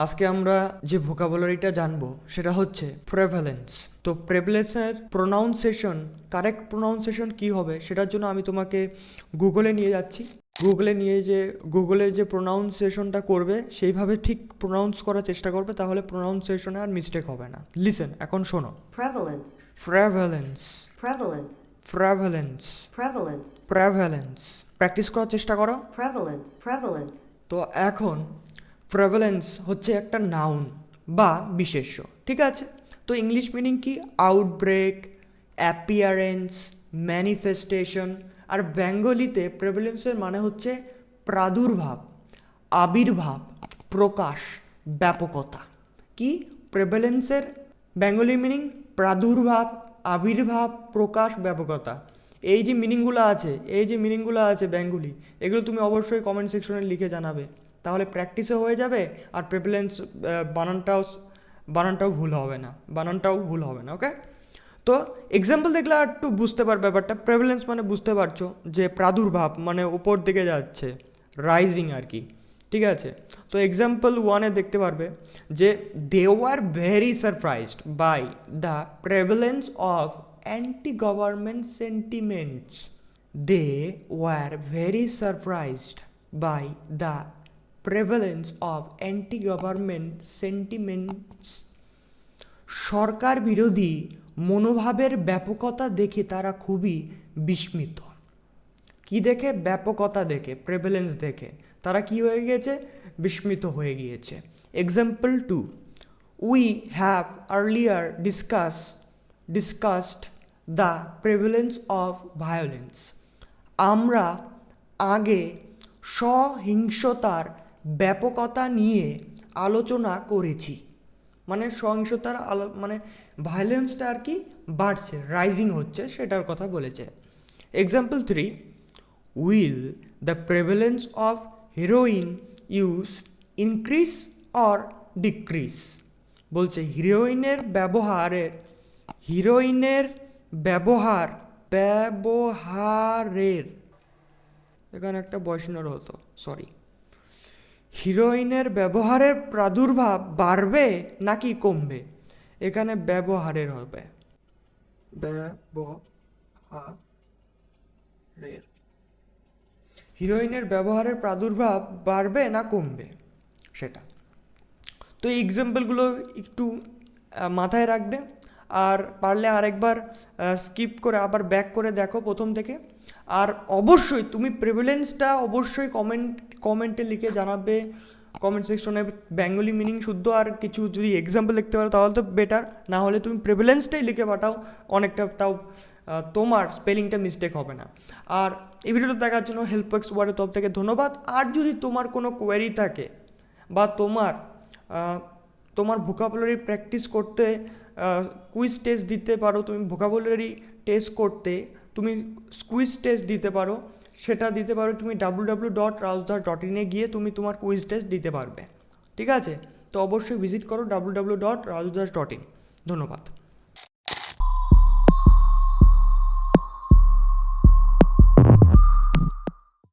আজকে আমরা যে ভোকাবুলারিটা জানবো সেটা হচ্ছে প্রেভ্যালেন্স। তো প্রেভ্যালেন্সের প্রোনাউন্সিয়েশন, কারেক্ট প্রোনাউন্সিয়েশন কী হবে সেটার জন্য আমি তোমাকে গুগলে নিয়ে যাচ্ছি। গুগলে যে প্রোনাউন্সিয়েশনটা করবে সেইভাবে ঠিক প্রোনাউন্স করার চেষ্টা করবে, তাহলে প্রোনাউন্সিয়েশনে আর মিস্টেক হবে না। লিসেন, এখন শোনো। Prevalence. প্রেভ্যালেন্স, Prevalence. প্রেভ্যালেন্স, Prevalence. প্রেভ্যালেন্স। প্র্যাকটিস করার চেষ্টা করো। Prevalence. Prevalence. তো এখন প্রেভ্যালেন্স হচ্ছে একটা নাউন বা বিশেষ্য, ঠিক আছে? তো ইংলিশ মিনিং কি? Outbreak, appearance, manifestation. আর বেঙ্গলিতে প্রেভ্যালেন্সের মানে হচ্ছে প্রাদুর্ভাব, আবির্ভাব, প্রকাশ, ব্যাপকতা। কি প্রেভ্যালেন্সের বেঙ্গলি মিনিং? প্রাদুর্ভাব, আবির্ভাব, প্রকাশ, ব্যাপকতা। এই যে মিনিংগুলো আছে বেঙ্গলি, এগুলো তুমি অবশ্যই কমেন্ট সেকশনে লিখে জানাবে, তাহলে প্র্যাকটিসও হয়ে যাবে আর প্রেভ্যালেন্স বানানটাও ভুল হবে না। ওকে, তো এক্সাম্পল দেখলে আর একটু বুঝতে পারবে ব্যাপারটা। প্রেভ্যালেন্স মানে বুঝতে পারছো যে প্রাদুর্ভাব মানে উপর দিকে যাচ্ছে, রাইজিং আর কি, ঠিক আছে? তো এক্সাম্পল 1-এ দেখতে পারবে যে they were very surprised by the prevalence of anti government sentiments. They were very surprised by the prevalence of anti government sentiments. সরকার বিরোধী মনোভাবের ব্যাপকতা দেখে তারা খুবই বিস্মিত। কি দেখে? ব্যাপকতা দেখে, প্রেভ্যালেন্স দেখে তারা কি হয়ে গিয়েছে? বিস্মিত হয়ে গিয়েছে। Example 2, we have earlier discussed the prevalence of violence. আমরা আগে সহিংসতার ব্যাপকতা নিয়ে আলোচনা করেছি। মানে সহিংসতার মানে ভায়োলেন্সটা আর কি বাড়ছে, রাইজিং হচ্ছে, সেটার কথা বলেছে। Example 3, will the prevalence of heroin use increase or decrease. বলছে হিরোইনের ব্যবহারের এখানে একটা বয়সিনার হতো, সরি। হিরোইনের ব্যবহারের প্রাদুর্ভাব বাড়বে নাকি কমবে? এখানে ব্যবহারের হবে, হিরোইনের ব্যবহারের প্রাদুর্ভাব বাড়বে না কমবে সেটা। তো এই এক্সাম্পলগুলো একটু মাথায় রাখবে, আর পারলে আরেকবার স্কিপ করে আবার ব্যাক করে দেখো প্রথম থেকে। আর অবশ্যই তুমি প্রেভ্যালেন্সটা অবশ্যই কমেন্টে লিখে জানাবে, কমেন্ট সেকশনে বেঙ্গলি মিনিং শুদ্ধ আর কিছু যদি এক্সাম্পল লিখতে পারো তাহলে তো বেটার, না হলে তুমি প্রেভ্যালেন্সটাই লিখে পাঠাও, অনেকটা তাও তোমার স্পেলিংটা মিস্টেক হবে না। আর এই ভিডিওটা দেখার জন্য হেল্পএক্স ওয়ার্ডের তরফ থেকে ধন্যবাদ। আর যদি তোমার কোনো কোয়েরি থাকে বা তোমার ভোকাবুলারি প্র্যাকটিস করতে কুইজ টেস্ট দিতে পারো, তুমি ভোকাবুলারি টেস্ট করতে তুমি কুইজ টেস্ট দিতে পারো, সেটা দিতে পারো তুমি www.rajdar.in গিয়ে তুমি তোমার কুইজ টেস্ট দিতে পারবে, ঠিক আছে? তো অবশ্যই ভিজিট করো www.rajdar.in। ধন্যবাদ।